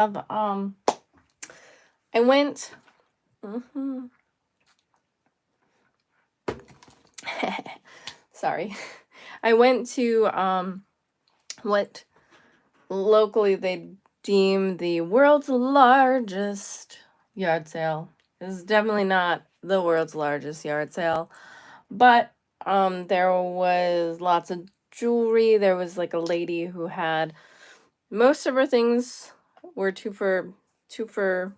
I went sorry. I went to what locally they deem the world's largest yard sale. This is definitely not the world's largest yard sale, but there was lots of jewelry. There was like a lady who had most of her things were two for $5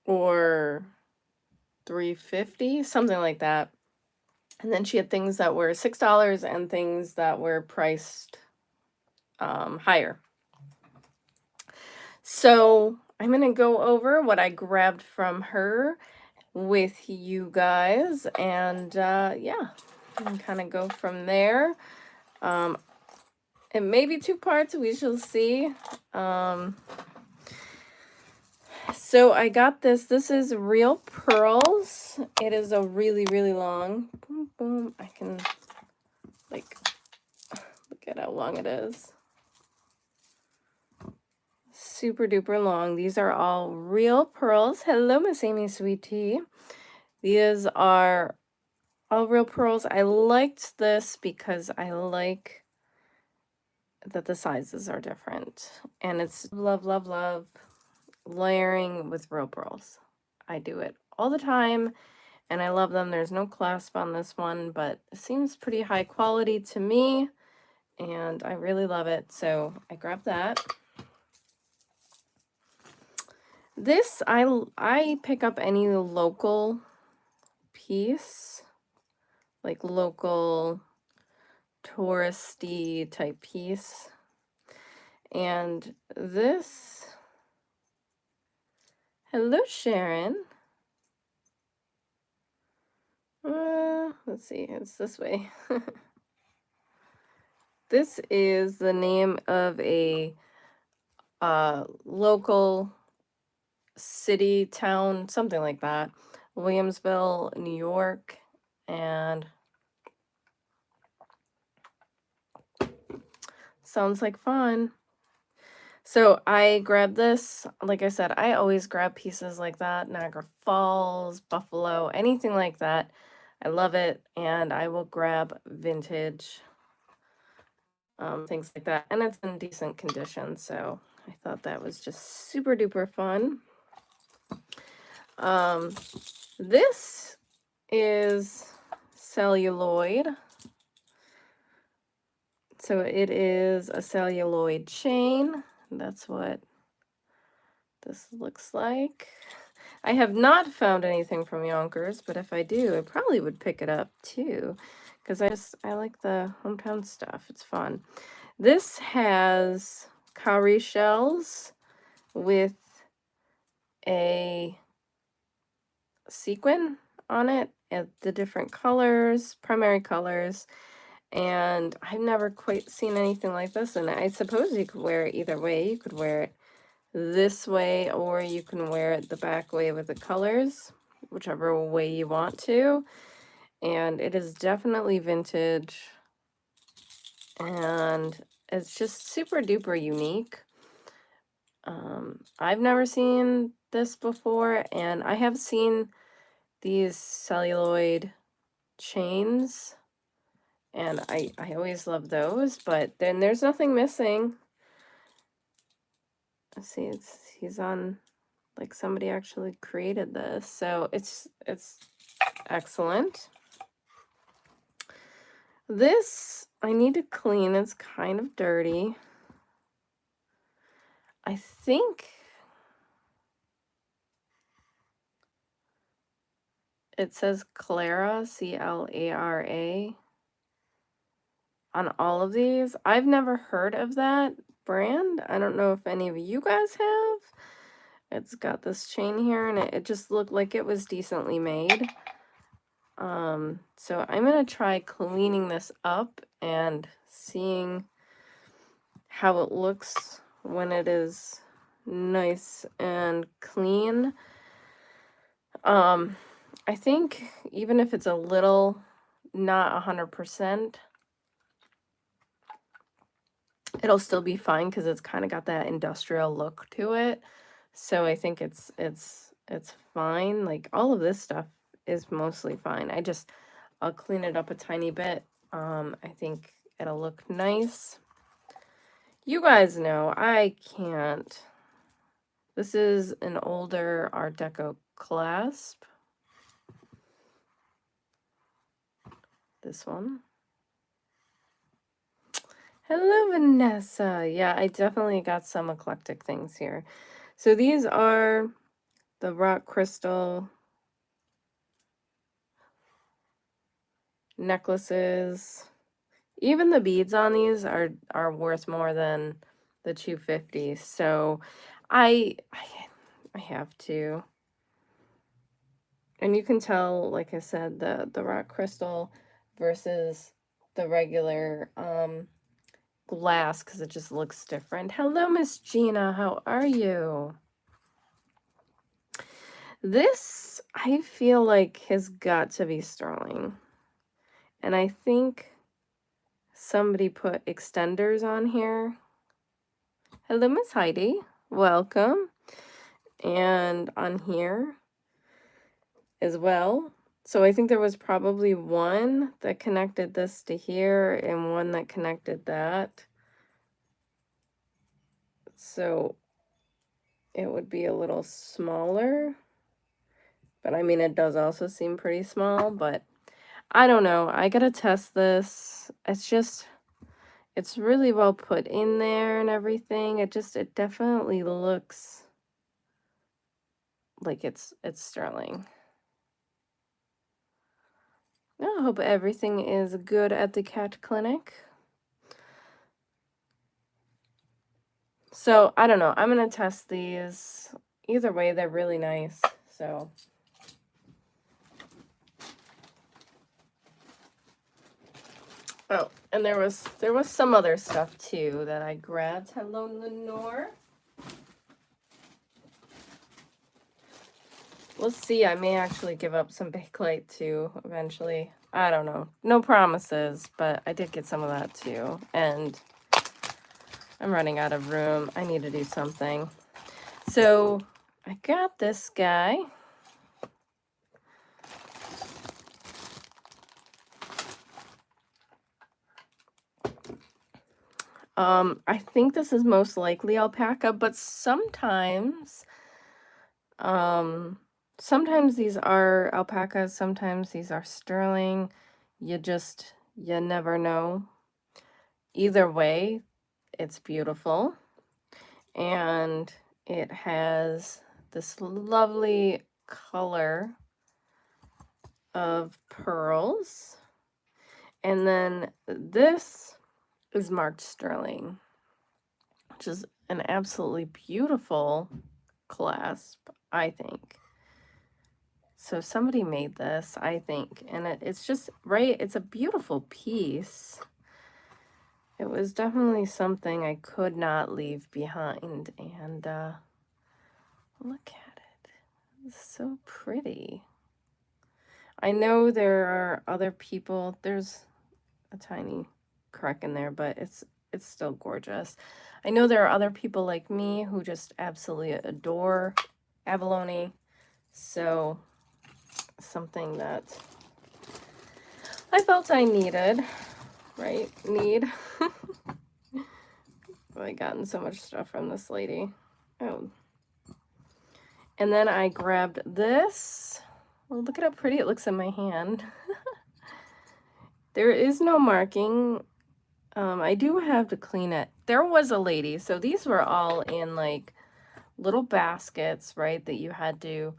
or $3.50, something like that. And then she had things that were $6 and things that were priced higher. So I'm gonna go over what I grabbed from her with you guys, and yeah, and kind of go from there. It may be 2 parts, we shall see. So I got this. This is real pearls. It is a really, really long. Boom, boom. I can, like, look at how long it is. Super duper long. These are all real pearls. Hello, Miss Amy Sweetie. These are all real pearls. I liked this because I like that the sizes are different. And it's love, love, love layering with real pearls. I do it all the time and I love them. There's no clasp on this one, but it seems pretty high quality to me and I really love it. So I grabbed that. This, I pick up any local piece, like local touristy type piece. And this, hello Sharon. Let's see, it's this way. This is the name of a local city, town, something like that. Williamsville, New York, and sounds like fun. So I grabbed this. Like I said, I always grab pieces like that. Niagara Falls, Buffalo, anything like that. I love it, and I will grab vintage things like that. And it's in decent condition, so I thought that was just super duper fun. This is celluloid. So it is a celluloid chain. That's what this looks like. I have not found anything from Yonkers, but if I do, I probably would pick it up too, because I like the hometown stuff. It's fun. This has cowrie shells with a sequin on it and the different colors, primary colors. And I've never quite seen anything like this, and I suppose you could wear it either way. You could wear it this way, or you can wear it the back way with the colors, whichever way you want to. And it is definitely vintage, and it's just super duper unique. I've never seen this before, and I have seen these celluloid chains, and I always love those, but then there's nothing missing. Let's see, he's on, like, somebody actually created this, so it's excellent. This I need to clean. It's kind of dirty. I think it says Clara, C-L-A-R-A, on all of these. I've never heard of that brand. I don't know if any of you guys have. It's got this chain here, and it just looked like it was decently made. So I'm gonna try cleaning this up and seeing how it looks when it is nice and clean. I think even if it's a little not 100%, it'll still be fine because it's kind of got that industrial look to it. So I think it's fine. Like all of this stuff is mostly fine. I'll clean it up a tiny bit. I think it'll look nice. You guys know I can't. This is an older Art Deco clasp. This one. Hello, Vanessa. Yeah, I definitely got some eclectic things here. So these are the rock crystal necklaces. Even the beads on these are worth more than the 250. So I have to. And you can tell, like I said, the rock crystal versus the regular glass because it just looks different. Hello, Miss Gina. How are you? This, I feel like, has got to be sterling. And I think somebody put extenders on here. Hello, Miss Heidi. Welcome. And on here as well. So I think there was probably one that connected this to here and one that connected that. So it would be a little smaller. But I mean, it does also seem pretty small, but I don't know. I gotta test this. It's really well put in there and everything. It definitely looks like it's sterling. I hope everything is good at the cat clinic. So, I don't know. I'm going to test these. Either way, they're really nice. So, oh, and there was some other stuff too that I grabbed. Hello, Lenore. We'll see. I may actually give up some Bakelite too eventually. I don't know. No promises, but I did get some of that too. And I'm running out of room. I need to do something. So I got this guy. I think this is most likely alpaca, but sometimes these are alpacas, sometimes these are sterling. You never know. Either way, it's beautiful. And it has this lovely color of pearls. And then this is marked sterling, which is an absolutely beautiful clasp, I think. So somebody made this, I think, and it's just, right, it's a beautiful piece. It was definitely something I could not leave behind, and look at it. It's so pretty. I know there are other people, there's a tiny crack in there, but it's still gorgeous. I know there are other people like me who just absolutely adore abalone, so something that I felt I needed, right? I gotten so much stuff from this lady. Oh. And then I grabbed this. Well, look at how pretty it looks in my hand. There is no marking. I do have to clean it. There was a lady, so these were all in like little baskets, right, that you had to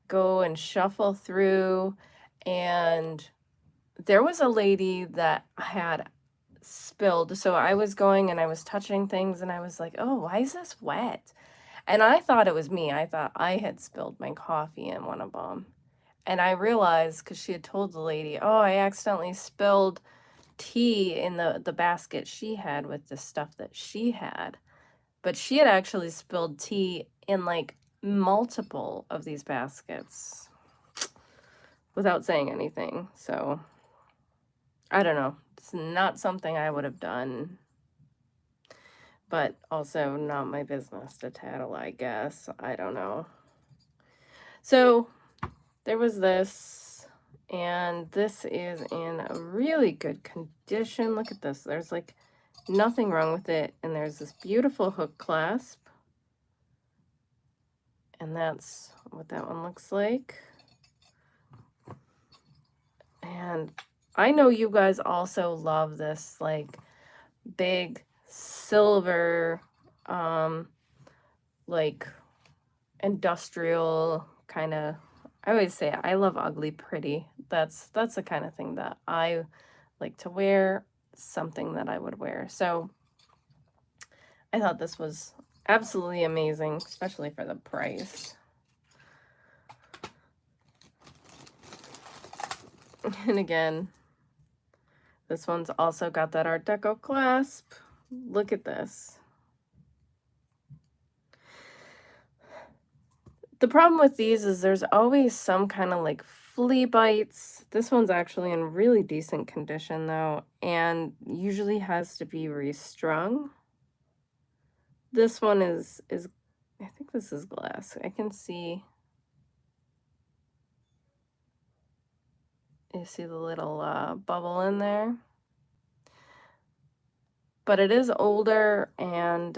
go and shuffle through. And there was a lady that had spilled. So I was going and I was touching things and I was like, oh, why is this wet? And I thought it was me. I thought I had spilled my coffee in one of them. And I realized, because she had told the lady, oh, I accidentally spilled tea in the basket she had with the stuff that she had. But she had actually spilled tea in like multiple of these baskets without saying anything. So I don't know. It's not something I would have done but also not my business to tattle, I guess. I don't know. So there was this, and this is in a really good condition. Look at this. There's like nothing wrong with it, and there's this beautiful hook clasp, and that's what that one looks like. And I know you guys also love this like big silver like industrial kind of, I always say I love ugly pretty. That's the kind of thing that I like to wear, something that I would wear. So I thought this was absolutely amazing, especially for the price. And again, this one's also got that Art Deco clasp. Look at this. The problem with these is there's always some kind of like flea bites. This one's actually in really decent condition though, and usually has to be restrung. This one is I think this is glass. I can see, you see the little bubble in there. But it is older, and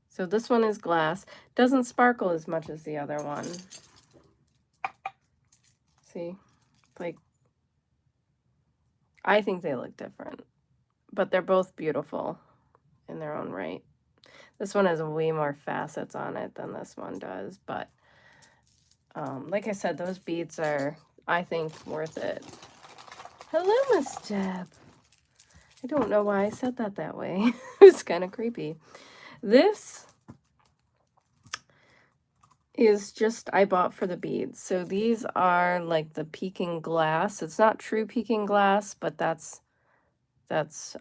so this one is glass. Doesn't sparkle as much as the other one. See, like, I think they look different, but they're both beautiful in their own right. This one has way more facets on it than this one does, but like I said, those beads are, I think, worth it. Hello, Miss Deb. I don't know why I said that way. It's kind of creepy. This is just, I bought for the beads. So these are like the peeking glass. It's not true peeking glass, but that's what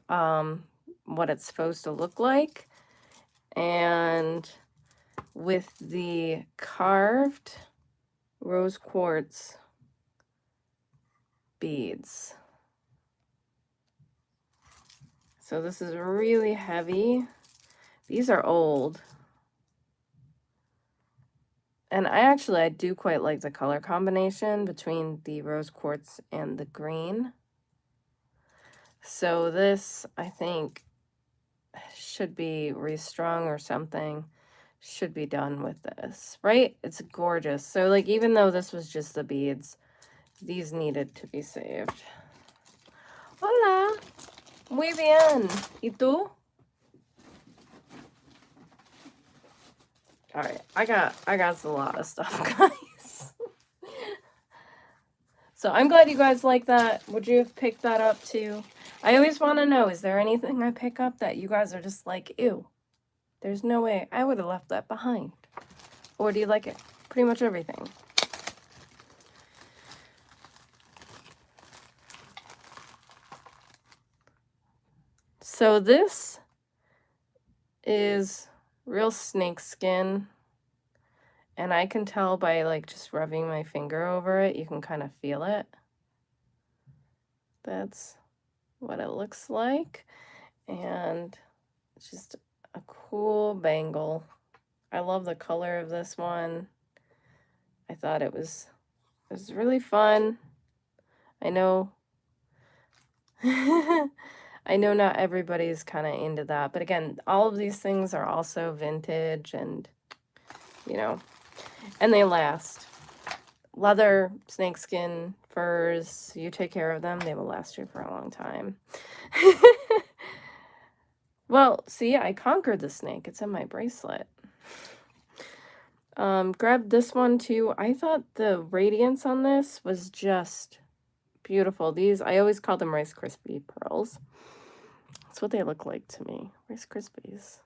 it's supposed to look like. And with the carved rose quartz beads. So this is really heavy. These are old. And I do quite like the color combination between the rose quartz and the green. So this, I think, should be restrung or something. Should be done with this, right? It's gorgeous. So like, even though this was just the beads, these needed to be saved. Hola, muy bien. ¿Y tú? All right, I got a lot of stuff, guys. So I'm glad you guys like that. Would you have picked that up too? I always want to know, is there anything I pick up that you guys are just like, ew, there's no way I would have left that behind? Or do you like it? Pretty much everything. So this is real snake skin. And I can tell by like just rubbing my finger over it, you can kind of feel it. That's what it looks like. And it's just a cool bangle. I love the color of this one. I thought it was really fun. I know I know not everybody's kind of into that, but again, all of these things are also vintage, and you know, and they last. Leather, snakeskin, furs, you take care of them, they will last you for a long time. Well, see, I conquered the snake. It's in my bracelet. Grabbed this one too. I thought the radiance on this was just beautiful. These, I always call them Rice Krispie pearls. That's what they look like to me. Rice Krispies.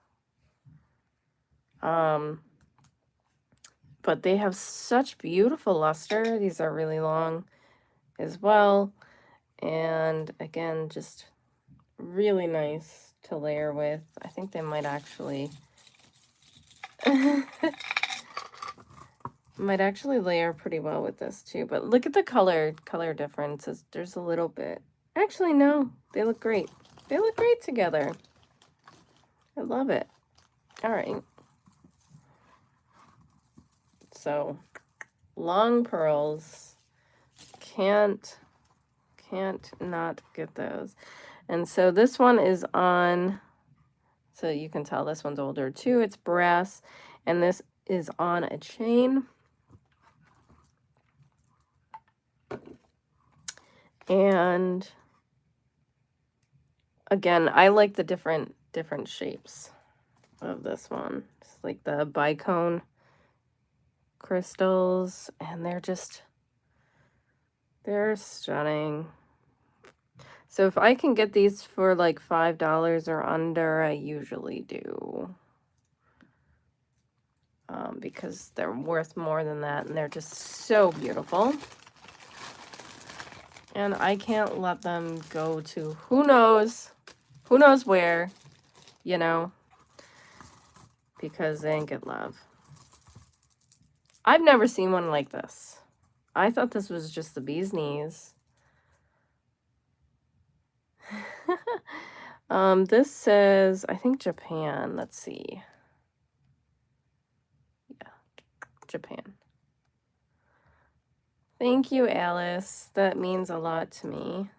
But they have such beautiful luster. These are really long as well. And again, just really nice to layer with. I think they might actually layer pretty well with this too. But look at the color differences. There's a little bit. Actually, no, they look great. They look great together. I love it. All right. So long pearls, can't not get those. And so this one is on, so you can tell this one's older too. It's brass, and this is on a chain. And again, I like the different shapes of this one. It's like the bicone crystals, and they're stunning. So if I can get these for like $5 or under, I usually do. Because they're worth more than that, and they're just so beautiful. And I can't let them go to who knows where, you know, because they ain't get love. I've never seen one like this. I thought this was just the bee's knees. This says, I think Japan. Let's see. Yeah, Japan. Thank you, Alice. That means a lot to me.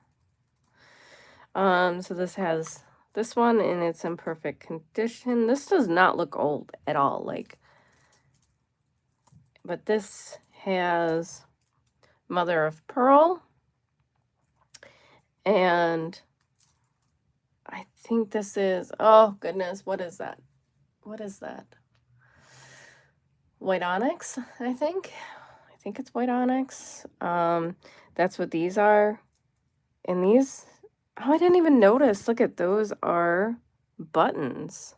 So this has this one, and it's in perfect condition. This does not look old at all, like, but this has mother of pearl, and I think this is, oh goodness, what is that? What is that? White onyx, I think. I think it's white onyx. That's what these are. And these, oh, I didn't even notice. Look at those are buttons.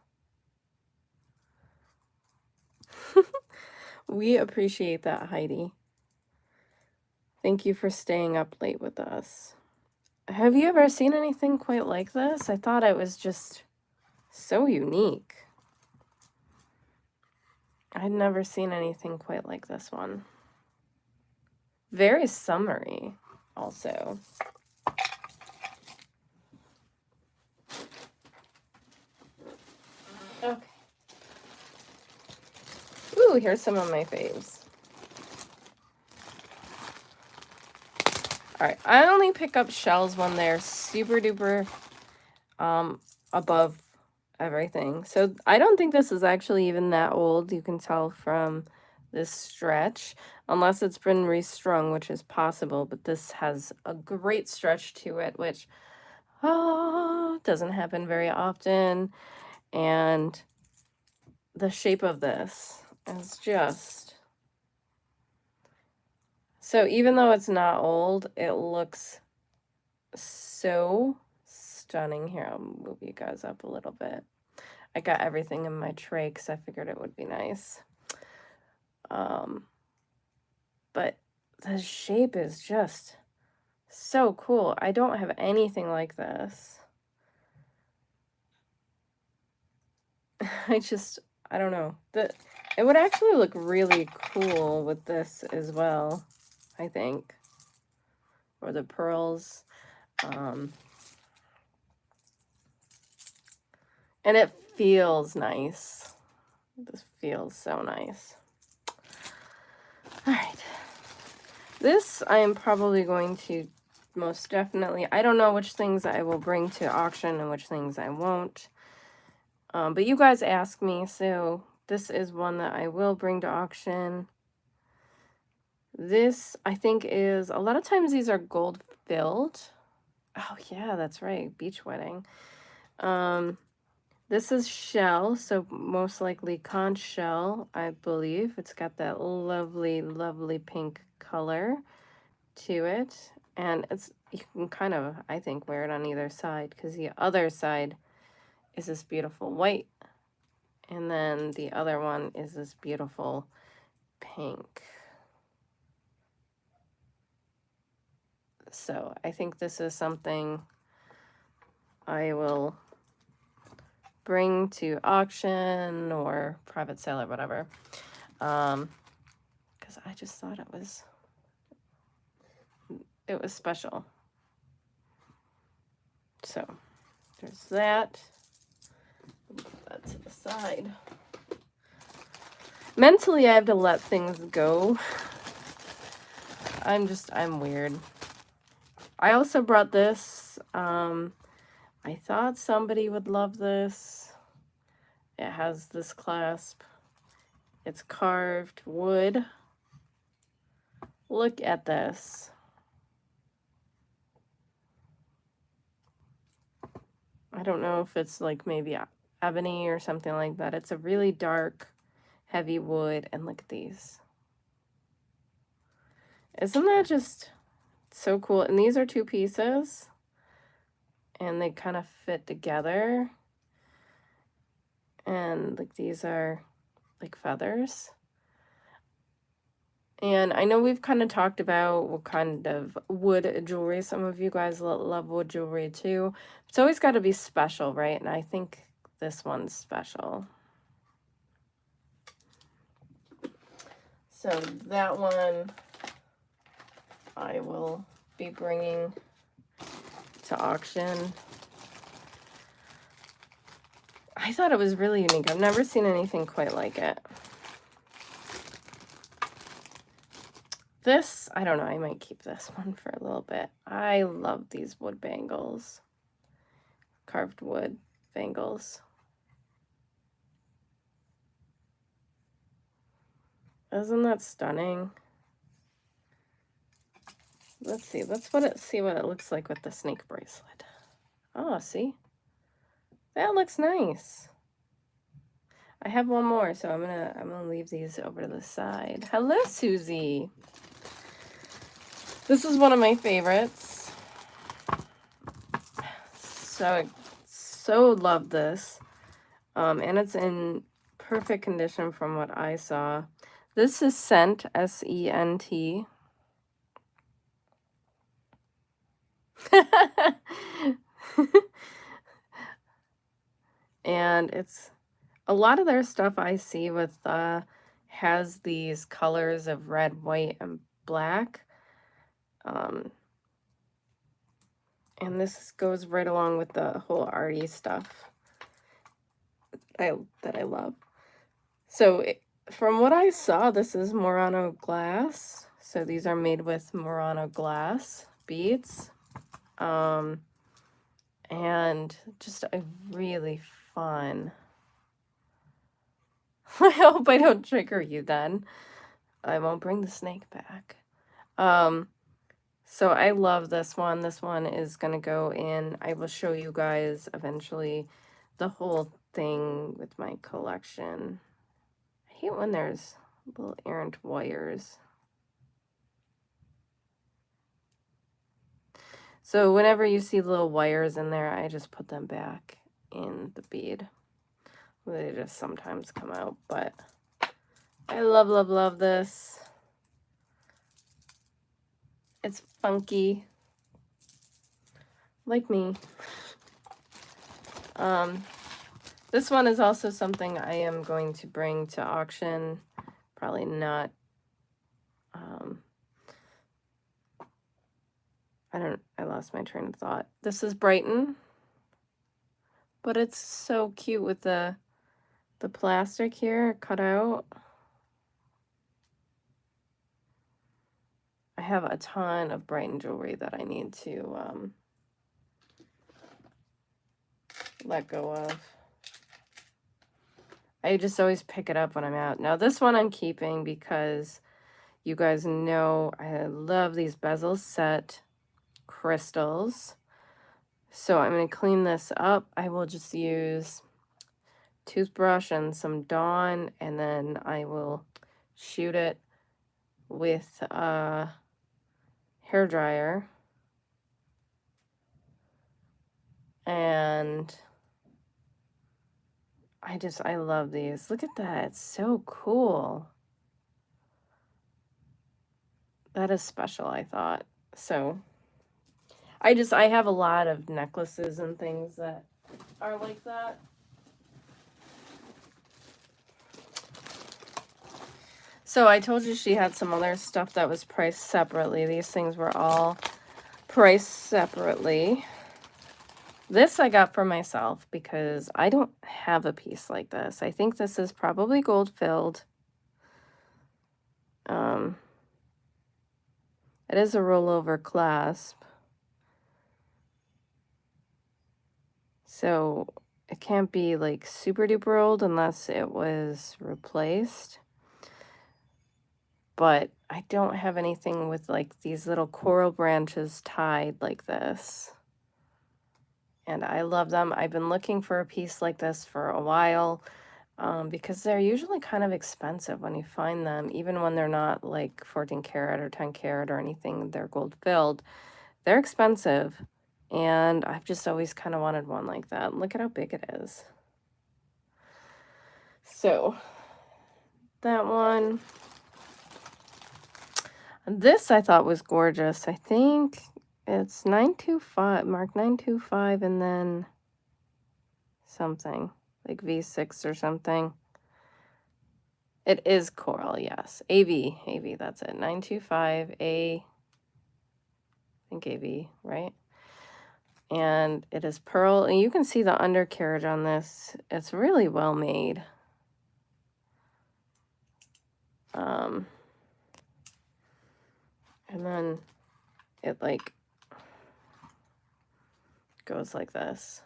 We appreciate that, Heidi. Thank you for staying up late with us. Have you ever seen anything quite like this? I thought it was just so unique. I'd never seen anything quite like this one. Very summery, also. Okay. Ooh, here's some of my faves. All right, I only pick up shells when they're super duper above everything. So I don't think this is actually even that old. You can tell from this stretch, unless it's been restrung, which is possible, but this has a great stretch to it, which doesn't happen very often. And the shape of this is just, so even though it's not old, it looks so stunning. Here, I'll move you guys up a little bit. I got everything in my tray because I figured it would be nice. But the shape is just so cool. I don't have anything like this. I don't know. It would actually look really cool with this as well, I think. Or the pearls. And it feels nice. This feels so nice. All right. This I am probably going to most definitely, I don't know which things I will bring to auction and which things I won't. But you guys ask me, so this is one that I will bring to auction. This, I think, is, a lot of times these are gold filled. Oh yeah, that's right, beach wedding. This is shell, so most likely conch shell, I believe. It's got that lovely, lovely pink color to it. And it's, you can kind of, I think, wear it on either side, because the other side is this beautiful white. And then the other one is this beautiful pink. So I think this is something I will bring to auction or private sale or whatever. Because I just thought it was special. So there's that. Put that to the side. Mentally, I have to let things go. I'm weird. I also brought this. I thought somebody would love this. It has this clasp. It's carved wood. Look at this. I don't know if it's like maybe ebony or something like that. It's a really dark, heavy wood. And look at these. Isn't that just so cool? And these are 2 pieces. And they kind of fit together. And like these are like feathers. And I know we've kind of talked about what kind of wood jewelry. Some of you guys love wood jewelry too. It's always got to be special, right? And I think this one's special. So that one I will be bringing to auction. I thought it was really unique. I've never seen anything quite like it. This, I don't know, I might keep this one for a little bit. I love these wood bangles. Carved wood bangles. Isn't that stunning? Let's see. Let's see what it looks like with the snake bracelet. Oh, see? That looks nice. I have one more, so I'm gonna leave these over to the side. Hello, Susie. This is one of my favorites. So love this. And it's in perfect condition from what I saw. This is Scent, S-E-N-T. And it's a lot of their stuff I see with has these colors of red, white, and black. And this goes right along with the whole arty stuff that I love. So from what I saw, this is Murano Glass. So these are made with Murano Glass beads. And just a really fun. I hope I don't trigger you then. I won't bring the snake back. So I love this one. This one is going to go in. I will show you guys eventually the whole thing with my collection. I hate when there's little errant wires. So whenever you see little wires in there, I just put them back in the bead. They just sometimes come out, but I love, love, love this. It's funky, like me. This one is also something I am going to bring to auction. Probably not. I lost my train of thought. This is Brighton, but it's so cute with the plastic here cut out. I have a ton of Brighton jewelry that I need to let go of. I just always pick it up when I'm out. Now this one I'm keeping because you guys know I love these bezel set crystals. So I'm going to clean this up. I will just use toothbrush and some Dawn, and then I will shoot it with a hair dryer. And I love these. Look at that. It's so cool. That is special, I thought. So I have a lot of necklaces and things that are like that. So I told you she had some other stuff that was priced separately. These things were all priced separately. This I got for myself because I don't have a piece like this. I think this is probably gold filled. It is a rollover clasp. So it can't be like super duper old unless it was replaced. But I don't have anything with like these little coral branches tied like this. And I love them. I've been looking for a piece like this for a while because they're usually kind of expensive when you find them, even when they're not like 14 karat or 10 karat or anything, they're gold filled. They're expensive. And I've just always kind of wanted one like that. Look at how big it is. So that one. This I thought was gorgeous. I think it's 925, mark 925, and then something like V6 or something. It is coral, yes. AV, that's it. 925 I think AV, right? And it is pearl, and you can see the undercarriage on this. It's really well made. And then it like goes like this.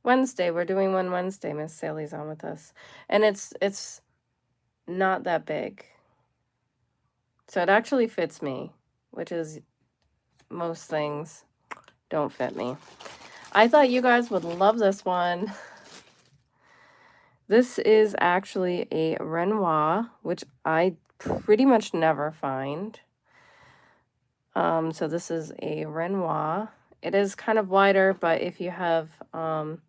Wednesday, we're doing one Wednesday. Miss Sally's on with us. And it's not that big. So it actually fits me, which is most things don't fit me. I thought you guys would love this one. This is actually a Renoir, which I pretty much never find. So this is a Renoir. It is kind of wider, but if you have one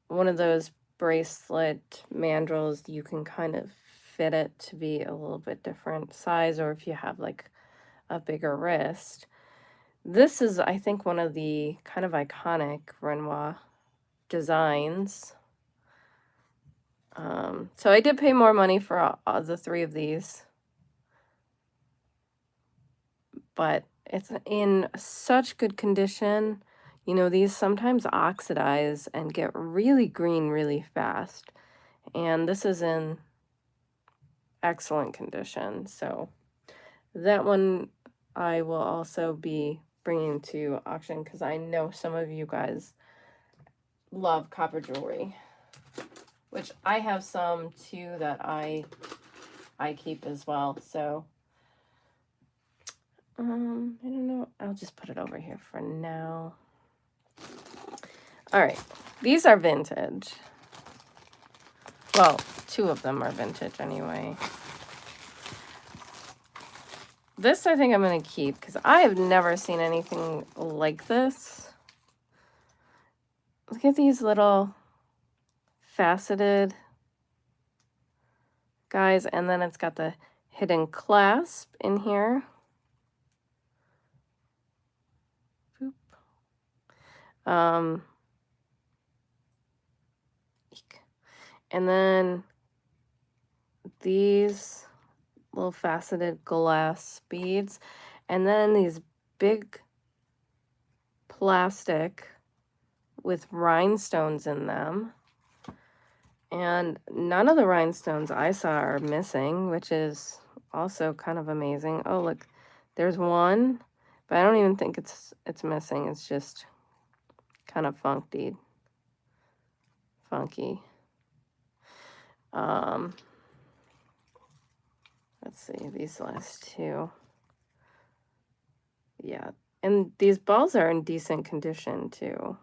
of those bracelet mandrels, you can kind of fit it to be a little bit different size, or if you have like a bigger wrist. This is, I think, one of the kind of iconic Renoir designs. So I did pay more money for the three of these, but it's in such good condition. You know, these sometimes oxidize and get really green really fast, and this is in excellent condition. So that one I will also be bringing to auction because I know some of you guys love copper jewelry, which I have some too that I keep as well. So I don't know, I'll just put it over here for now. All right, these are vintage. Well, two of them are vintage anyway. This I think I'm going to keep because I have never seen anything like this. Look at these little faceted guys, and then it's got the hidden clasp in here. Boop. And then these little faceted glass beads, and then these big plastic with rhinestones in them. And none of the rhinestones I saw are missing, which is also kind of amazing. Oh, look, there's one, but I don't even think it's missing. It's just kind of funky. Let's see, these last two. Yeah, and these balls are in decent condition too.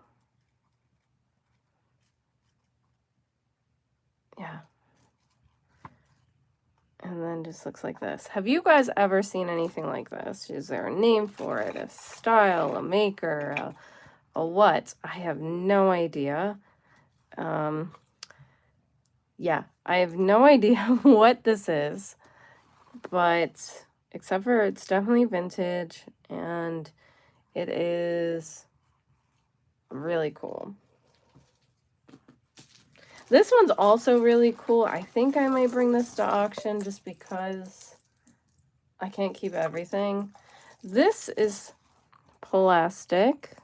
Yeah. And then just looks like this. Have you guys ever seen anything like this? Is there a name for it? A style, a maker, a what? I have no idea. Yeah, I have no idea what this is, but except for it's definitely vintage and it is really cool. This one's also really cool. I think I might bring this to auction just because I can't keep everything. This is plastic.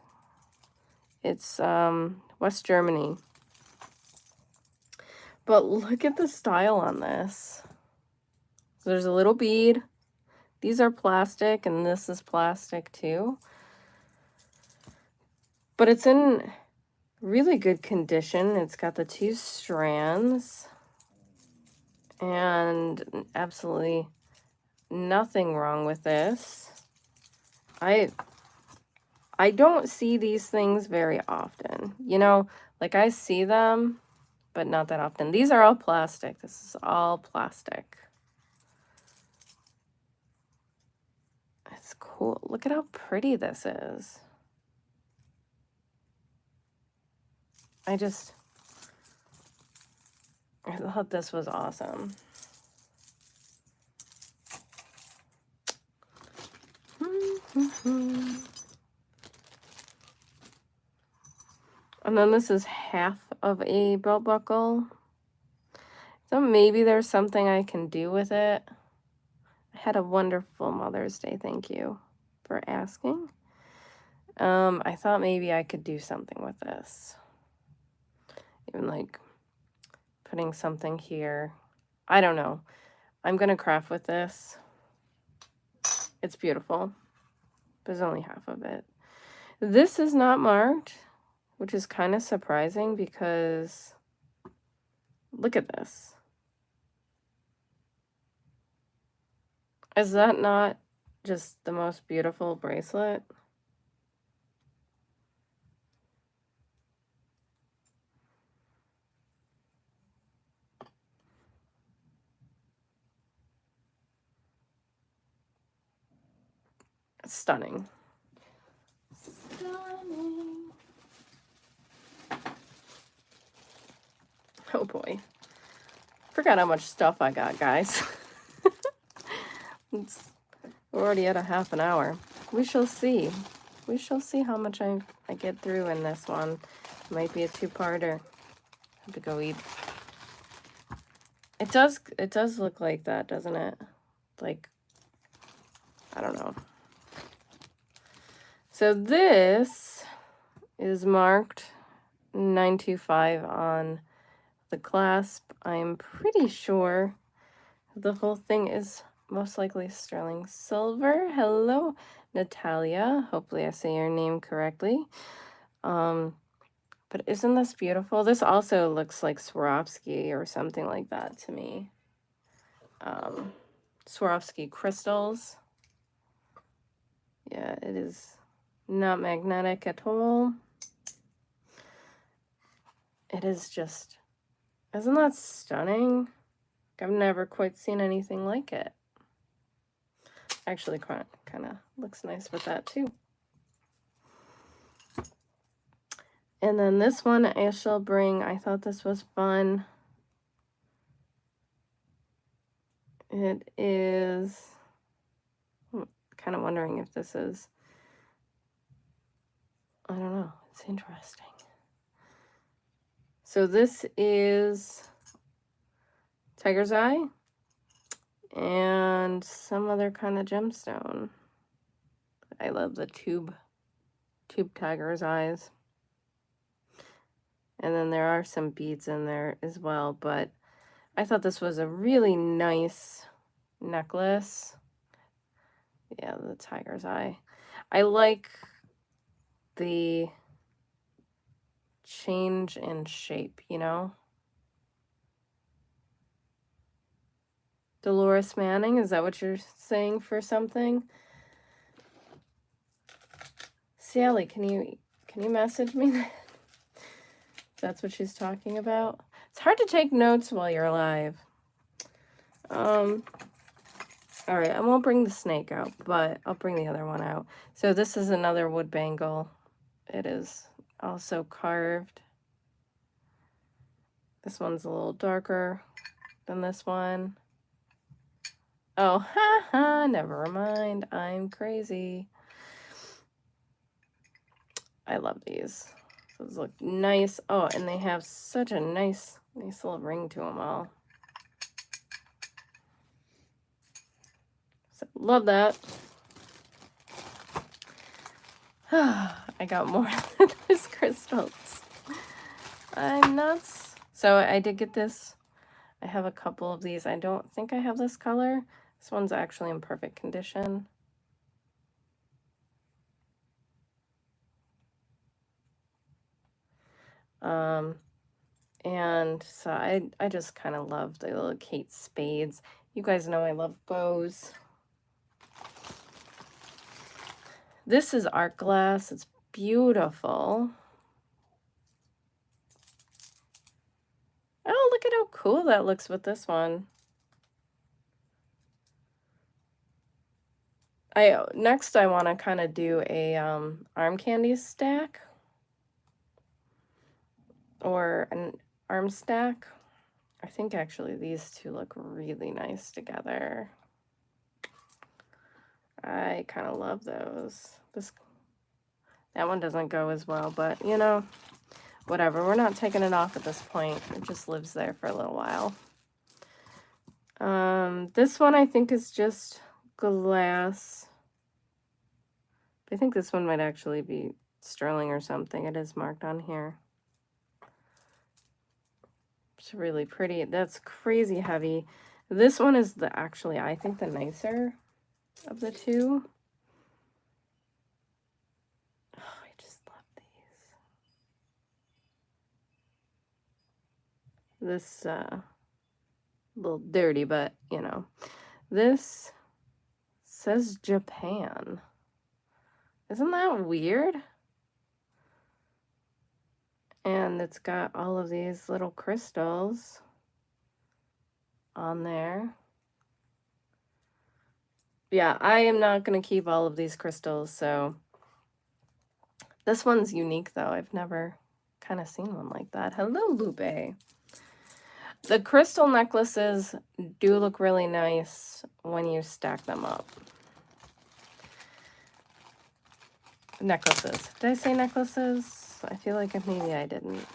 It's, what West Germany. But look at the style on this. So there's a little bead. These are plastic, and this is plastic too. But it's in really good condition. It's got the 2 strands. And absolutely nothing wrong with this. I don't see these things very often. You know, like I see them, but not that often. These are all plastic. This is all plastic. It's cool. Look at how pretty this is. I thought this was awesome. And then this is half of a belt buckle. So maybe there's something I can do with it. I had a wonderful Mother's Day. Thank you for asking. I thought maybe I could do something with this. Even like putting something here. I don't know. I'm going to craft with this. It's beautiful. There's only half of it. This is not marked, which is kind of surprising because look at this. Is that not just the most beautiful bracelet? Stunning. Stunning. Oh boy. Forgot how much stuff I got, guys. We're already at a half an hour. We shall see. We shall see how much I get through in this one. Might be a 2-parter. Have to go eat. It does look like that, doesn't it? Like, I don't know. So this is marked 925 on the clasp. I'm pretty sure the whole thing is most likely sterling silver. Hello, Natalia. Hopefully I say your name correctly. But isn't this beautiful? This also looks like Swarovski or something like that to me. Swarovski crystals. Yeah, it is not magnetic at all. It is just, isn't that stunning? I've never quite seen anything like it. Actually, kind of looks nice with that too. And then this one I shall bring. I thought this was fun. It is, I'm kind of wondering if this is, I don't know. It's interesting. So this is Tiger's Eye and some other kind of gemstone. I love the tube tiger's eyes. And then there are some beads in there as well, but I thought this was a really nice necklace. Yeah, the tiger's eye. I like the change in shape, you know? Dolores Manning, is that what you're saying for something? Sally, can you message me that? That's what she's talking about. It's hard to take notes while you're live. All right, I won't bring the snake out, but I'll bring the other one out. So this is another wood bangle. It is also carved. This one's a little darker than this one. Oh, haha, never mind. I'm crazy. I love these. Those look nice. Oh, and they have such a nice little ring to them all. So, love that. I got more of those crystals. I'm nuts. So I did get this. I have a couple of these. I don't think I have this color. This one's actually in perfect condition. And so I just kind of love the little Kate Spades. You guys know I love bows. This is art glass. It's beautiful. Oh, look at how cool that looks with this one. Next I want to kind of do a arm candy stack or an arm stack. I think actually these two look really nice together. I kind of love those. That one doesn't go as well, but you know, whatever. We're not taking it off at this point. It just lives there for a little while. This one I think is just glass. I think this one might actually be sterling or something. It is marked on here. It's really pretty. That's crazy heavy. This one is actually, I think, the nicer of the two. Oh, I just love these. This, a little dirty, but, you know. This says Japan. Isn't that weird? And it's got all of these little crystals on there. Yeah, I am not going to keep all of these crystals, so this one's unique, though. I've never kind of seen one like that. Hello, Lupe. The crystal necklaces do look really nice when you stack them up. Necklaces. Did I say necklaces? I feel like maybe I didn't.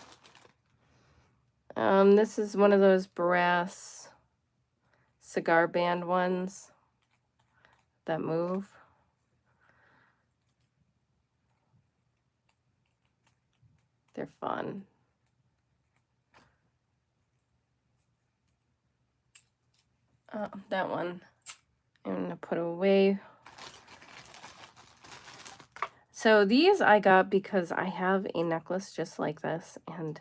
This is one of those brass cigar band ones that move. They're fun. That one I'm gonna put away. So these I got because I have a necklace just like this, and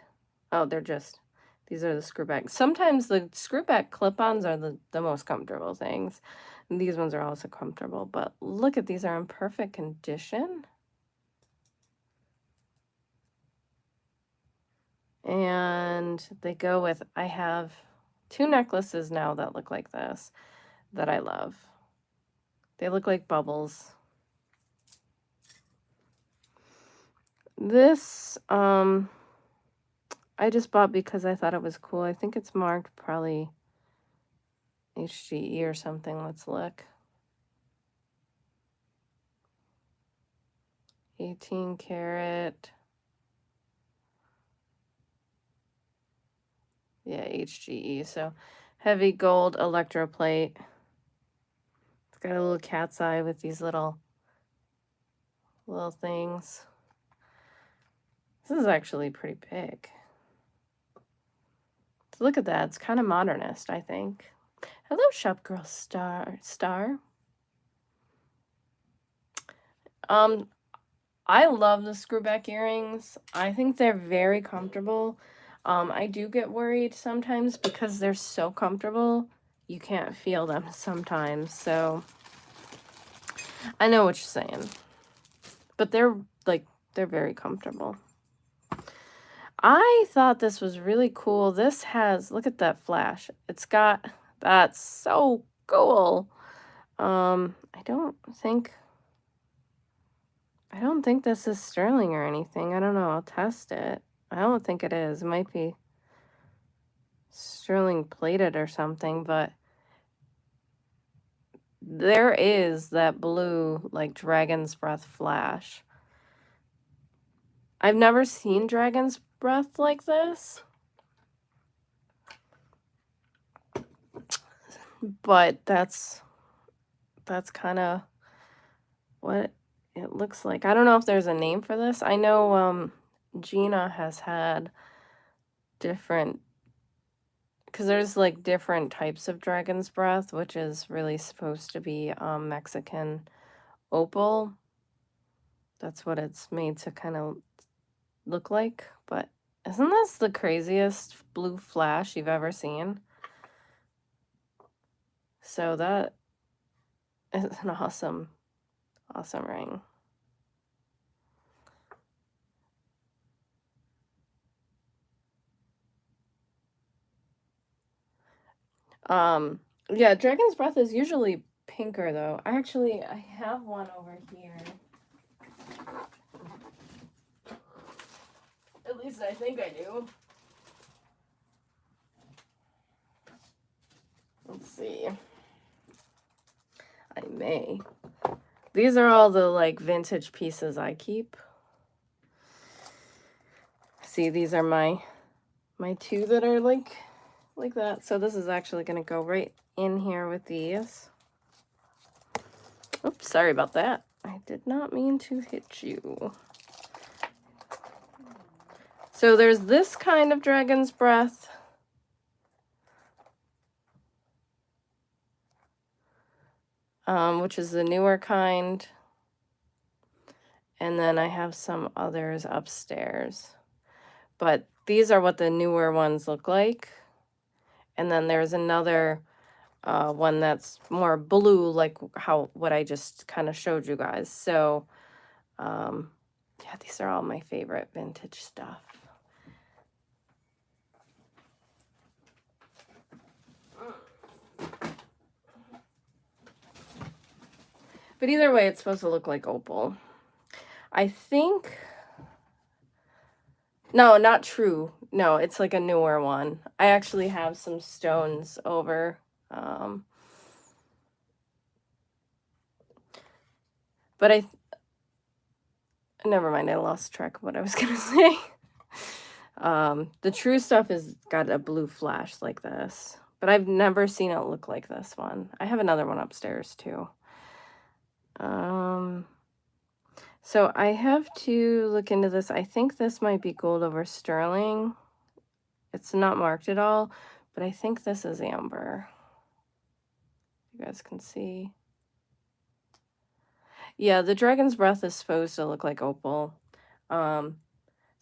oh, these are the screw back. Sometimes the screw back clip-ons are the most comfortable things. And these ones are also comfortable, but look at these are in perfect condition. And they go with, I have 2 necklaces now that look like this that I love. They look like bubbles. This, I just bought because I thought it was cool. I think it's marked probably HGE or something. Let's look. 18 karat. Yeah, HGE. So heavy gold electroplate. It's got a little cat's eye with these little things. This is actually pretty big. So look at that. It's kind of modernist, I think. Hello, Shop Girl Star. I love the screwback earrings. I think they're very comfortable. I do get worried sometimes because they're so comfortable, you can't feel them sometimes. So I know what you're saying, but they're very comfortable. I thought this was really cool. This has, look at that flash. That's so cool. I don't think this is sterling or anything. I don't know. I'll test it. I don't think it is. It might be sterling plated or something, but there is that blue, like, dragon's breath flash. I've never seen dragon's breath like this, but that's kind of what it looks like. I don't know if there's a name for this. I know Gina has had different, because there's like different types of dragon's breath, which is really supposed to be Mexican opal. That's what it's made to kind of look like. But isn't this the craziest blue flash you've ever seen? So that is an awesome, awesome ring. Yeah, dragon's breath is usually pinker though. I have one over here. At least I think I do. Let's see. I may. These are all the like vintage pieces I keep. See, these are my two that are like that. So this is actually going to go right in here with these. Oops, sorry about that. I did not mean to hit you. So there's this kind of dragon's breath. Which is the newer kind. And then I have some others upstairs. But these are what the newer ones look like. And then there's another one that's more blue, like what I just kind of showed you guys. So, yeah, these are all my favorite vintage stuff. But either way, it's supposed to look like opal. I think... No, not true. No, it's like a newer one. I actually have some stones over. But never mind, I lost track of what I was going to say. The true stuff is got a blue flash like this. But I've never seen it look like this one. I have another one upstairs too. So I have to look into this. I think this might be gold over sterling. It's not marked at all, but I think this is amber. You guys can see. Yeah, the dragon's breath is supposed to look like opal. So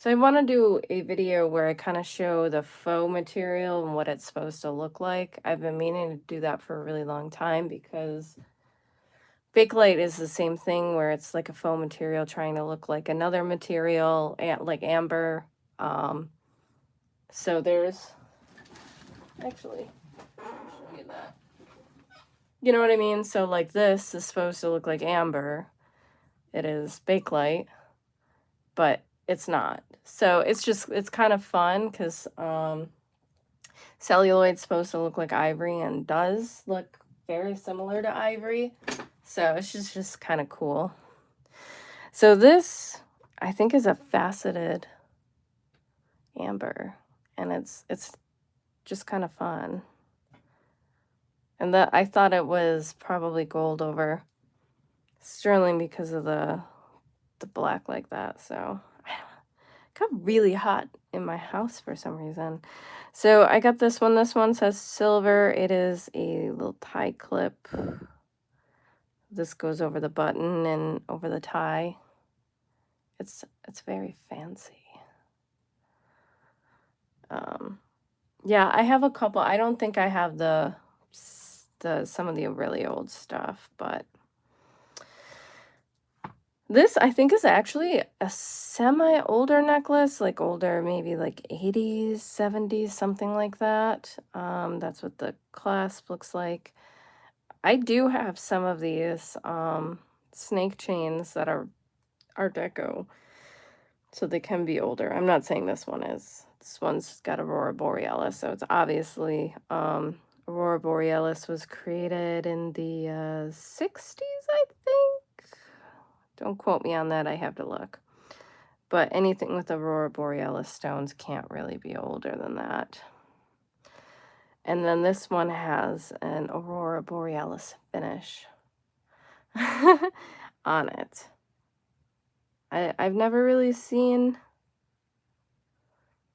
I want to do a video where I kind of show the faux material and what it's supposed to look like. I've been meaning to do that for a really long time because Bakelite is the same thing where it's like a faux material trying to look like another material, like amber. So there's... Actually, I'll show you that. You know what I mean? So like this is supposed to look like amber. It is Bakelite, but it's not. So it's kind of fun because celluloid's supposed to look like ivory and does look very similar to ivory. So it's just kind of cool. So this, I think, is a faceted amber, and it's just kind of fun. And that I thought it was probably gold over sterling because of the black like that. So it got really hot in my house for some reason. So I got this one. This one says silver. It is a little tie clip. This goes over the button and over the tie. It's very fancy. Yeah, I have a couple. I don't think I have some of the really old stuff, but this I think is actually a semi-older necklace, like older, maybe like 80s, 70s, something like that. That's what the clasp looks like. I do have some of these snake chains that are Art Deco, so they can be older. I'm not saying this one is. This one's got Aurora Borealis, so it's obviously Aurora Borealis was created in the 60s, I think. Don't quote me on that, I have to look. But anything with Aurora Borealis stones can't really be older than that. And then this one has an Aurora Borealis finish on it. I've never really seen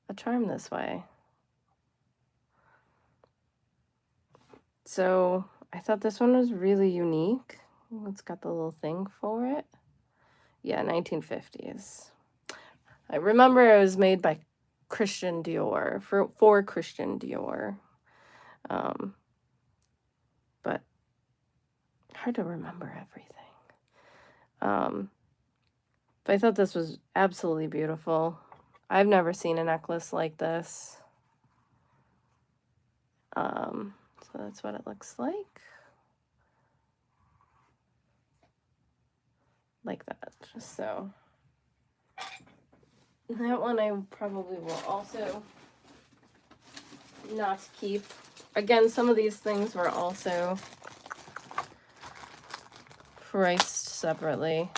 a charm this way. So I thought this one was really unique. It's got the little thing for it. Yeah, 1950s. I remember it was made by Christian Dior, for Christian Dior. But hard to remember everything. But I thought this was absolutely beautiful. I've never seen a necklace like this. So that's what it looks like. Like that. So that one I probably will also not keep. Again, some of these things were also priced separately.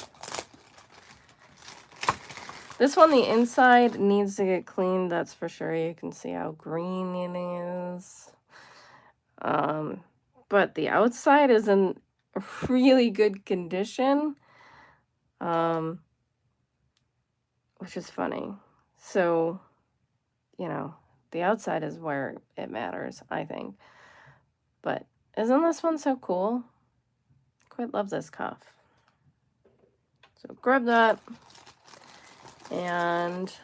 This one, the inside needs to get cleaned, that's for sure. You can see how green it is. But the outside is in really good condition, which is funny. So, you know, the outside is where it matters, I think. But isn't this one so cool? Quite love this cuff. So grab that. And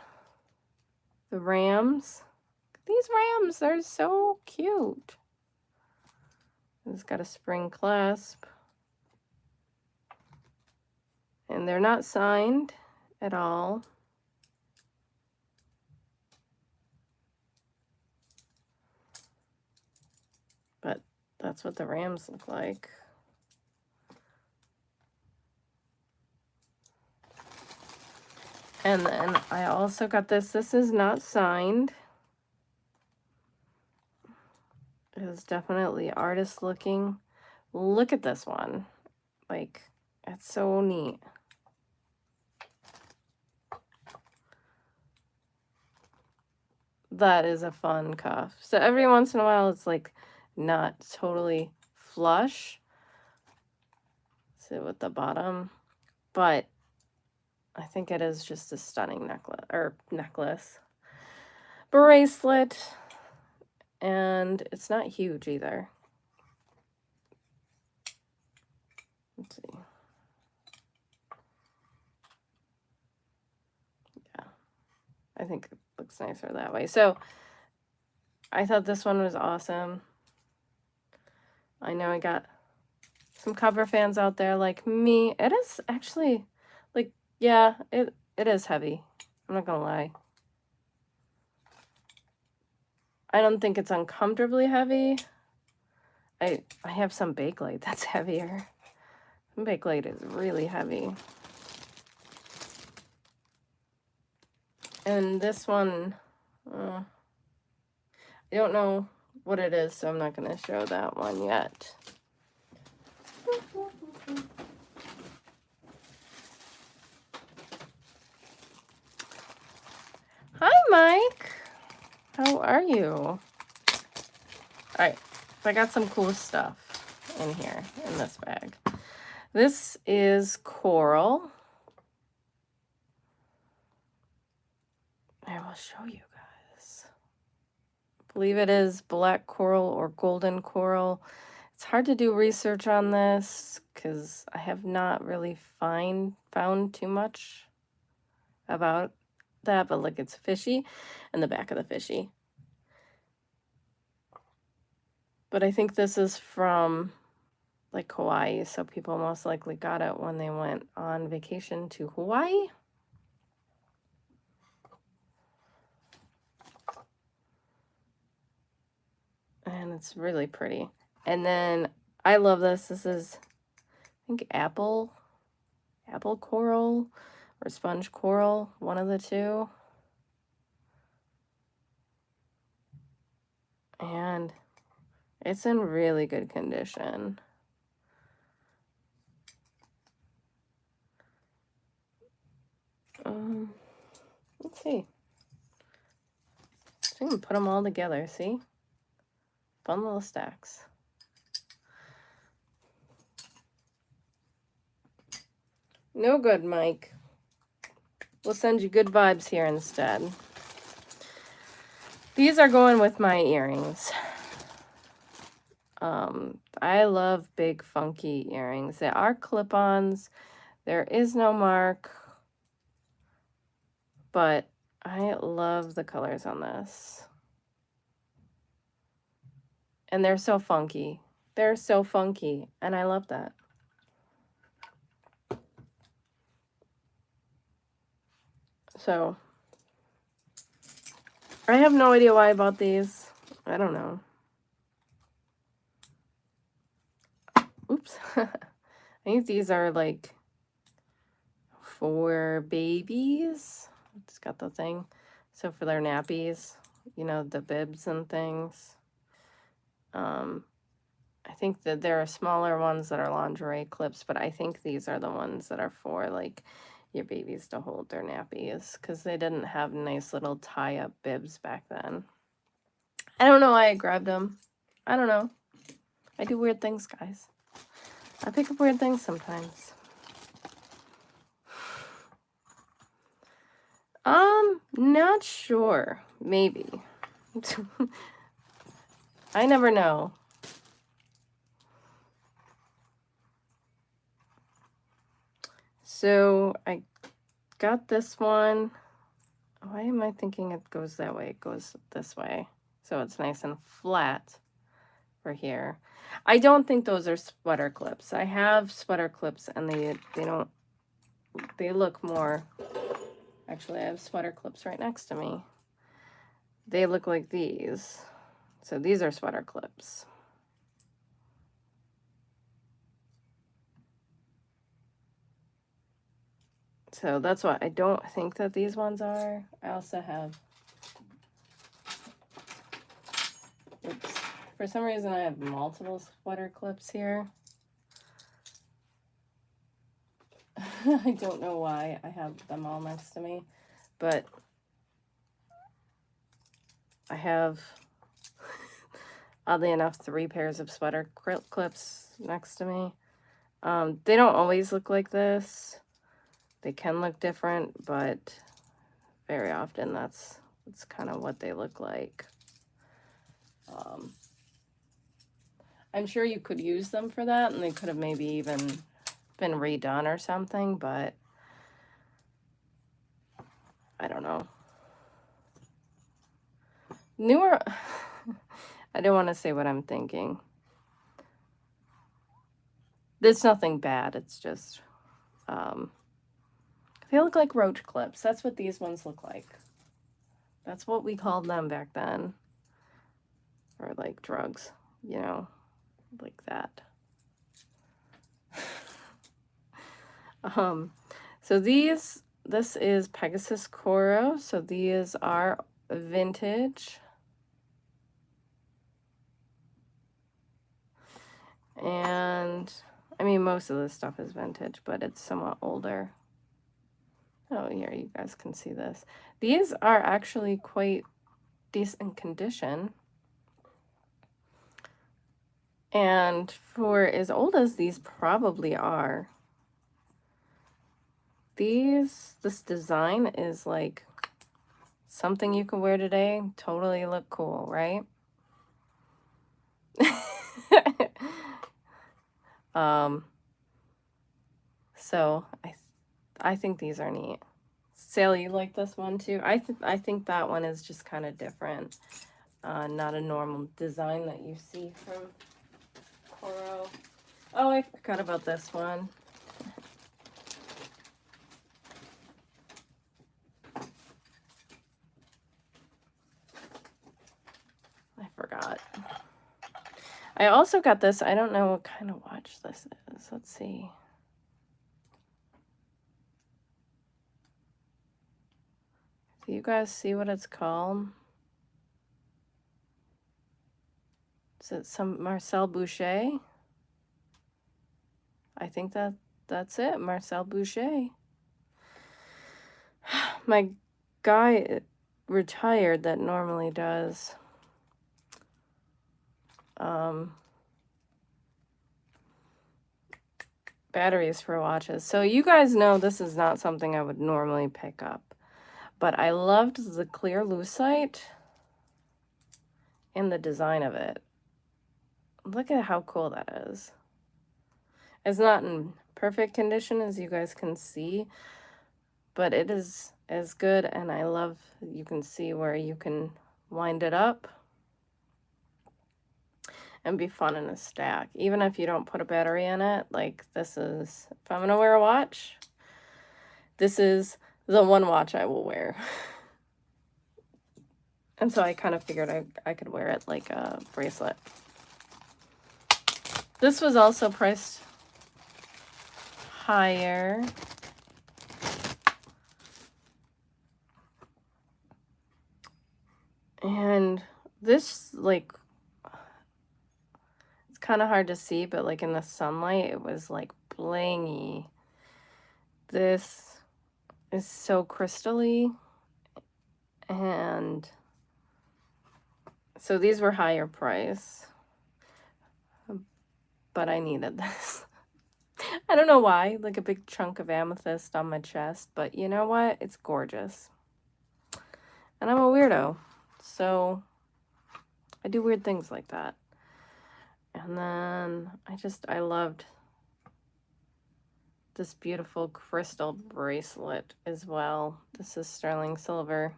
the rams. These rams, they're so cute. It's got a spring clasp. And they're not signed at all. But that's what the rams look like. And then I also got this. This is not signed. It is definitely artist looking. Look at this one. Like, it's so neat. That is a fun cuff. So every once in a while, it's like not totally flush. See with the bottom, but I think it is just a stunning necklace, bracelet, and it's not huge either. Let's see. Yeah, I think it looks nicer that way. So I thought this one was awesome. I know I got some cover fans out there like me. It is actually, like, yeah, it is heavy. I'm not gonna lie. I don't think it's uncomfortably heavy. I have some Bakelite that's heavier. Bakelite is really heavy. And this one, I don't know what it is, so I'm not going to show that one yet. Hi, Mike. How are you? All right, so I got some cool stuff in here, in this bag. This is coral. I will show you guys. I believe it is black coral or golden coral. It's hard to do research on this because I have not really found too much about that, but look, it's fishy and the back of the fishy. But I think this is from like Hawaii, so people most likely got it when they went on vacation to Hawaii. And it's really pretty. And then I love this. This is, I think, apple coral or sponge coral, one of the two. And it's in really good condition. Let's see. So you can put them all together, see? Fun little stacks. No good, Mike. We'll send you good vibes here instead. These are going with my earrings. I love big funky earrings. They are clip-ons. There is no mark, but I love the colors on this. And they're so funky. They're so funky, and I love that. So, I have no idea why I bought these. I don't know. Oops. I think these are like for babies. It's got the thing. So for their nappies, you know, the bibs and things. I think that there are smaller ones that are lingerie clips, but I think these are the ones that are for like your babies to hold their nappies, because they didn't have nice little tie-up bibs back then. I don't know why I grabbed them. I don't know. I do weird things, guys. I pick up weird things sometimes. Not sure. Maybe. I never know. So I got this one. Why am I thinking it goes that way? It goes this way. So it's nice and flat for here. I don't think those are sweater clips. I have sweater clips and they look more. Actually, I have sweater clips right next to me. They look like these. So these are sweater clips. So that's what I don't think that these ones are. I also have, oops, for some reason I have multiple sweater clips here. I don't know why I have them all next to me, but I have, oddly enough, 3 pairs of sweater clips next to me. They don't always look like this. They can look different, but very often that's kind of what they look like. I'm sure you could use them for that, and they could have maybe even been redone or something, but I don't know. Newer, I don't want to say what I'm thinking. There's nothing bad, it's just, they look like roach clips. That's what these ones look like. That's what we called them back then. Or like drugs, you know, like that. So this is Pegasus Coral. So these are vintage. And I mean, most of this stuff is vintage, but it's somewhat older. Oh, here, you guys can see this. These are actually quite decent condition. And for as old as these probably are, this design is like something you can wear today, totally look cool, right? So I think these are neat. Sally, you like this one too? I think that one is just kind of different. Not a normal design that you see from Coro. Oh, I forgot about this one. I forgot. I also got this. I don't know what kind of watch this is. Let's see. Do you guys see what it's called? Is it some Marcel Boucher? I think that's it, Marcel Boucher. My guy retired that normally does batteries for watches. So you guys know this is not something I would normally pick up, but I loved the clear lucite and the design of it. look at how cool that is. It's not in perfect condition, as you guys can see, but it is as good, and I love, you can see where you can wind it up and be fun in a stack. Even if you don't put a battery in it, like this is, if I'm gonna wear a watch, this is the one watch I will wear. And so I kind of figured I could wear it like a bracelet. This was also priced higher. And this, like, it's kind of hard to see, but like in the sunlight, it was like blingy. This is so crystally. And so these were higher price, but I needed this. I don't know why, like a big chunk of amethyst on my chest, but you know what? It's gorgeous. And I'm a weirdo, so I do weird things like that. And then I loved this beautiful crystal bracelet as well. This is sterling silver.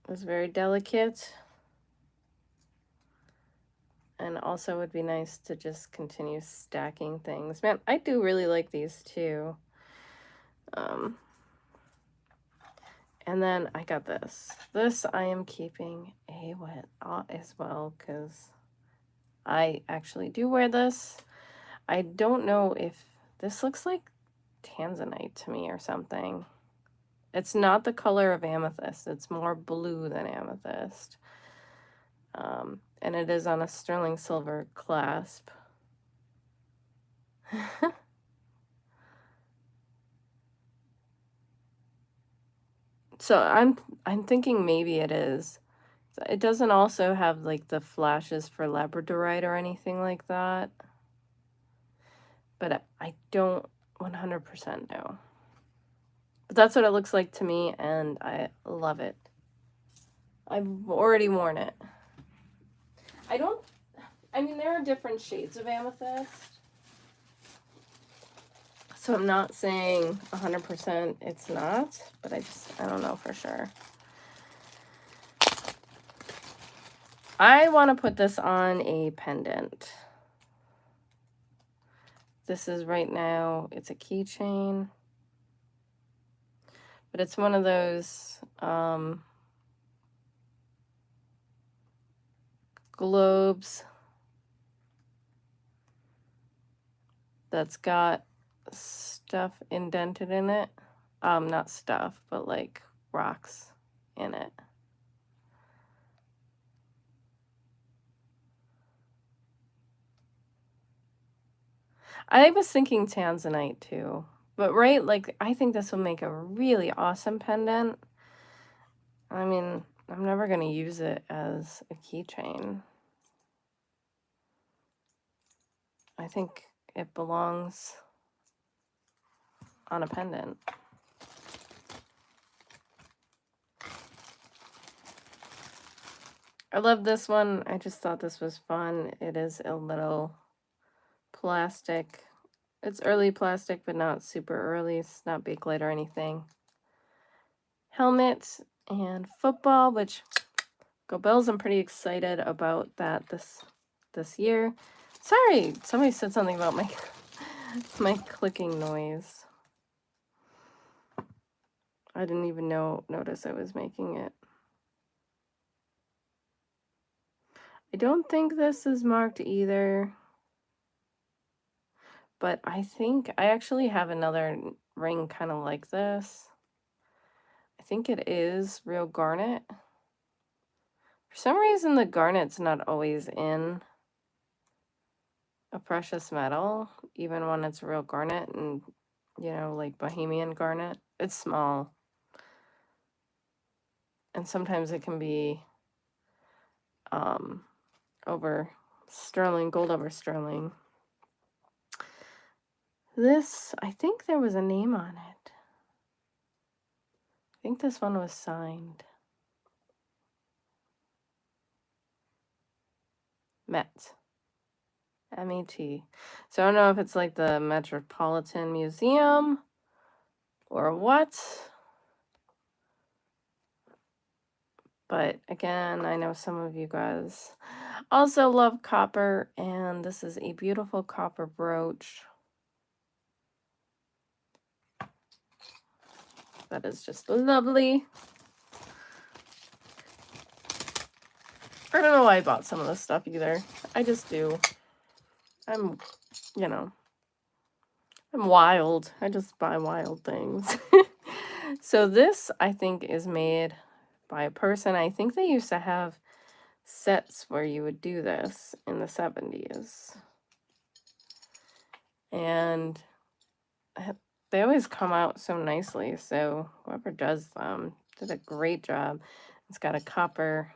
It's very delicate. And also would be nice to just continue stacking things. Man, I do really like these too. And then I got this. This I am keeping as well, because I actually do wear this. I don't know if this looks like tanzanite to me or something. It's not the color of amethyst. It's more blue than amethyst. And it is on a sterling silver clasp. So I'm thinking maybe it is. It doesn't also have like the flashes for labradorite or anything like that. But I don't 100% know. But that's what it looks like to me, and I love it. I've already worn it. I mean, there are different shades of amethyst. So I'm not saying 100% it's not, but I don't know for sure. I want to put this on a pendant. This is right now, it's a keychain. But it's one of those globes that's got stuff indented in it. Not stuff, but like rocks in it. I was thinking tanzanite too, but right, like I think this will make a really awesome pendant. I mean, I'm never going to use it as a keychain. I think it belongs on a pendant. I love this one. I just thought this was fun. It is a little plastic. It's early plastic, but not super early. It's not Bakelite or anything. Helmet and football, which go Bills. I'm pretty excited about that this year. Sorry, somebody said something about my clicking noise. I didn't even notice I was making it. I don't think this is marked either. But I think I actually have another ring kind of like this. I think it is real garnet. For some reason, the garnet's not always in a precious metal, even when it's real garnet and, you know, like Bohemian garnet. It's small. And sometimes it can be over sterling, gold over sterling. This, I think there was a name on it. I think this one was signed. Met. M-E-T. So I don't know if it's like the Metropolitan Museum or what. But again, I know some of you guys also love copper, and this is a beautiful copper brooch. That is just lovely. I don't know why I bought some of this stuff either. I just do. I'm, you know, I'm wild. I just buy wild things. So this, I think, is made by a person. I think they used to have sets where you would do this in the 70s. And they always come out so nicely. So whoever does them did a great job. It's got a copper,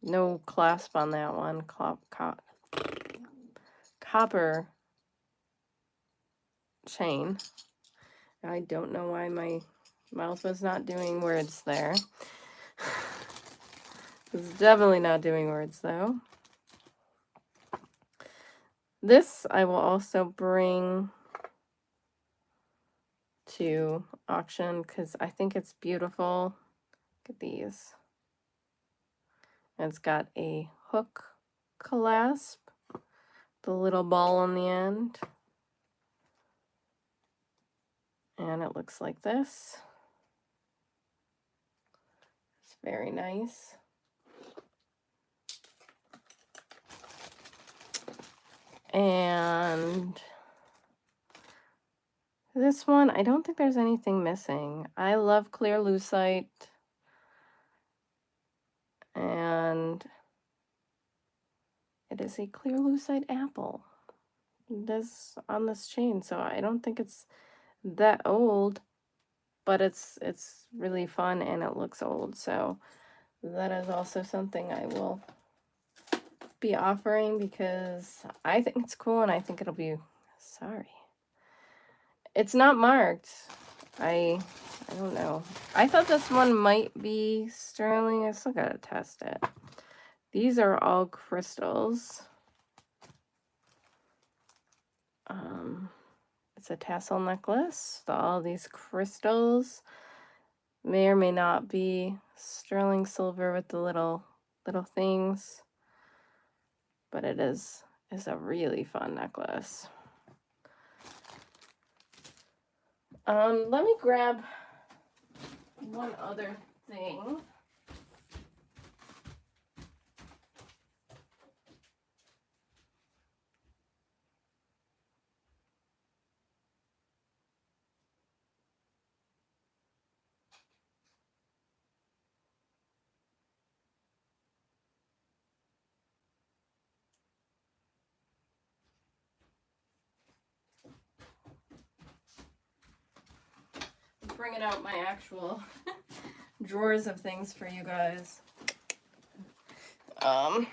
no clasp on that one, copper chain. I don't know why my mouth was not doing words there. It's definitely not doing words though. This I will also bring to auction because I think it's beautiful. Look at these. And it's got a hook clasp, the little ball on the end. And it looks like this. It's very nice. And this one, I don't think there's anything missing. I love clear lucite. And it is a clear lucite apple. This on this chain, so I don't think it's that old, but it's really fun and it looks old. So that is also something I will be offering because I think it's cool and I think it'll be, sorry. It's not marked. I don't know. I thought this one might be sterling. I still gotta test it. These are all crystals. It's a tassel necklace. All these crystals may or may not be sterling silver with the little things, but it is a really fun necklace. Let me grab one other thing. Bringing out my actual drawers of things for you guys. I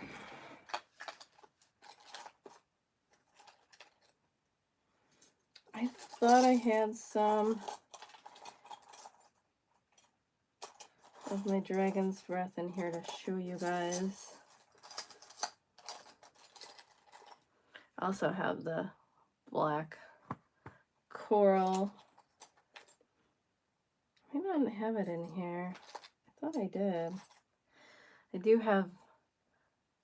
thought I had some of my dragon's breath in here to show you guys. I also have the black coral. I don't have it in here. I thought I did. I do have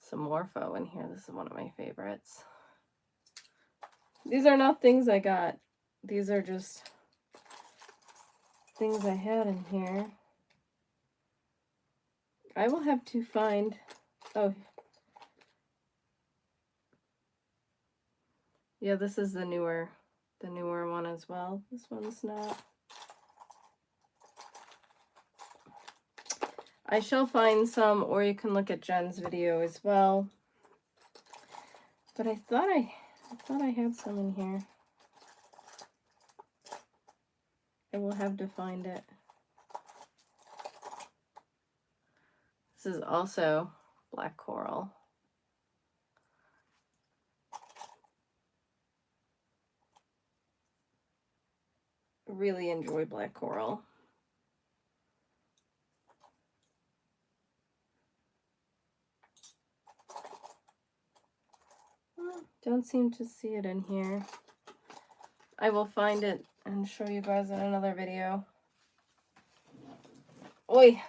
some Morpho in here. This is one of my favorites. These are not things I got. These are just things I had in here. I will have to find, oh, yeah, this is the newer one as well. This one's not. I shall find some, or you can look at Jen's video as well. But I thought I had some in here. I will have to find it. This is also black coral. Really enjoy black coral. Don't seem to see it in here. I will find it and show you guys in another video. Oi!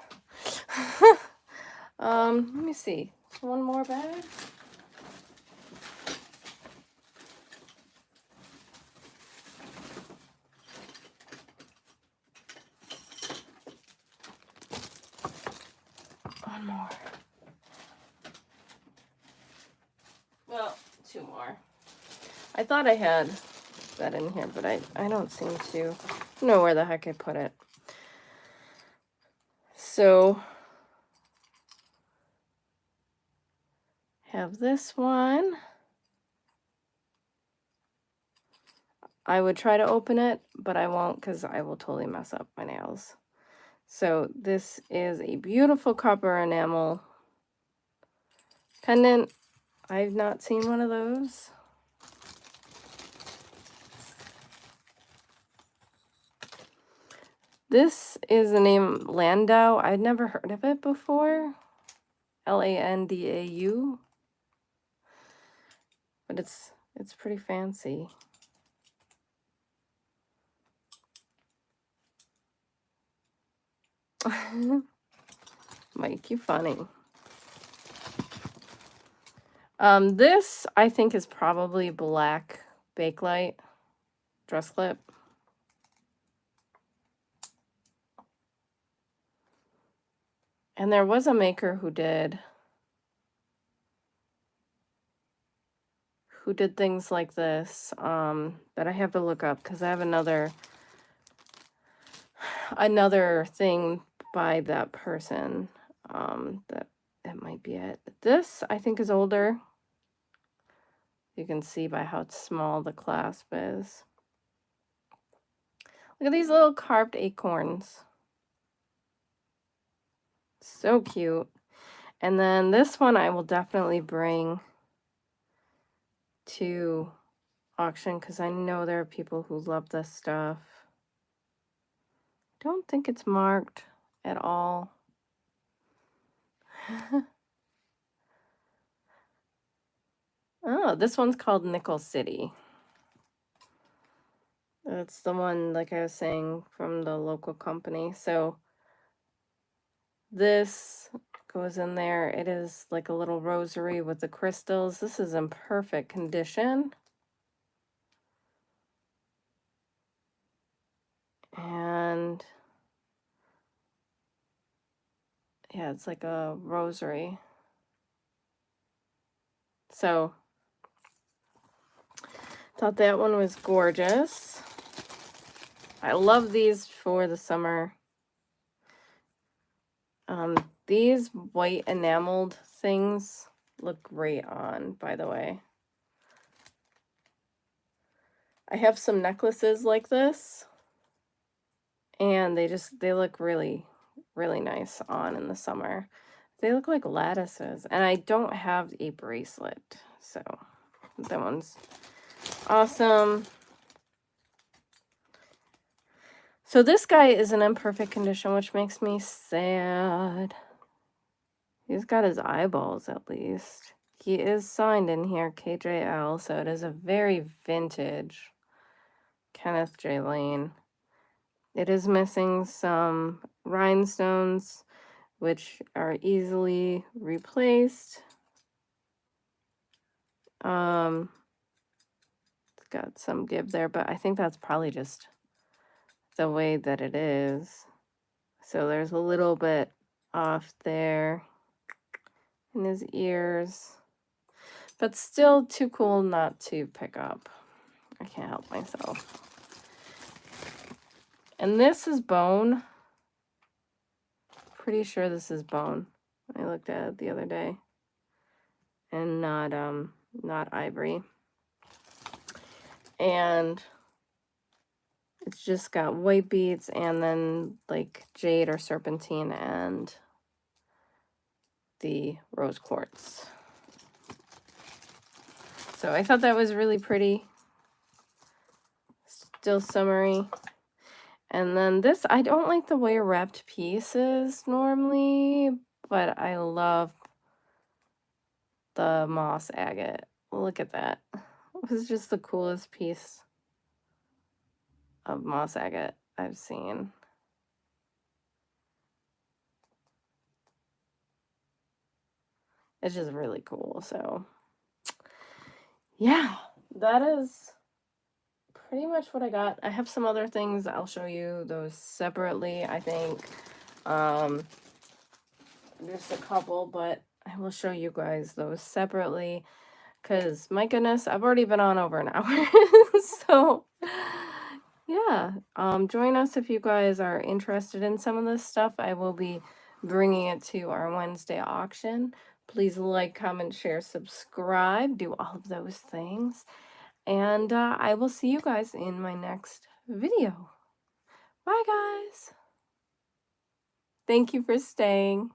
Let me see. One more bag. One more. Well, two more. I thought I had that in here, but I don't seem to know where the heck I put it. So, have this one. I would try to open it, but I won't because I will totally mess up my nails. So this is a beautiful copper enamel pendant. I've not seen one of those. This is the name Landau. I'd never heard of it before. Landau. But it's pretty fancy. Mike, you funny. This I think is probably black Bakelite dress clip. And there was a maker who did things like this that I have to look up because I have another thing by that person that might be it. This I think is older. You can see by how small the clasp is. Look at these little carved acorns. So cute. And then this one I will definitely bring to auction because I know there are people who love this stuff. Don't think it's marked at all. Oh, this one's called Nickel City. That's the one, like I was saying, from the local company. So this goes in there. It is like a little rosary with the crystals. This is in perfect condition. And yeah, it's like a rosary. So thought that one was gorgeous. I love these for the summer. These white enameled things look great on, by the way. I have some necklaces like this, and they look really, really nice on in the summer. They look like lattices, and I don't have a bracelet, so that one's awesome. So this guy is in imperfect condition, which makes me sad. He's got his eyeballs at least. He is signed in here, KJL, so it is a very vintage Kenneth J. Lane. It is missing some rhinestones, which are easily replaced. It's got some give there, but I think that's probably just the way that it is. So there's a little bit off there in his ears, but still too cool not to pick up. I can't help myself. And this is bone. Pretty sure this is bone. I looked at it the other day. And not ivory. And it's just got white beads and then like jade or serpentine and the rose quartz. So I thought that was really pretty. Still summery. And then this, I don't like the way wrapped pieces normally, but I love the moss agate Look at that. It was just the coolest piece of moss agate I've seen. It's just really cool. So yeah, that is pretty much what I got. I have some other things. I'll show you those separately, I think. Just a couple, but I will show you guys those separately because my goodness, I've already been on over an hour. So yeah, join us if you guys are interested in some of this stuff. I will be bringing it to our Wednesday auction. Please like, comment, share, subscribe, do all of those things. And I will see you guys in my next video. Bye, guys. Thank you for staying.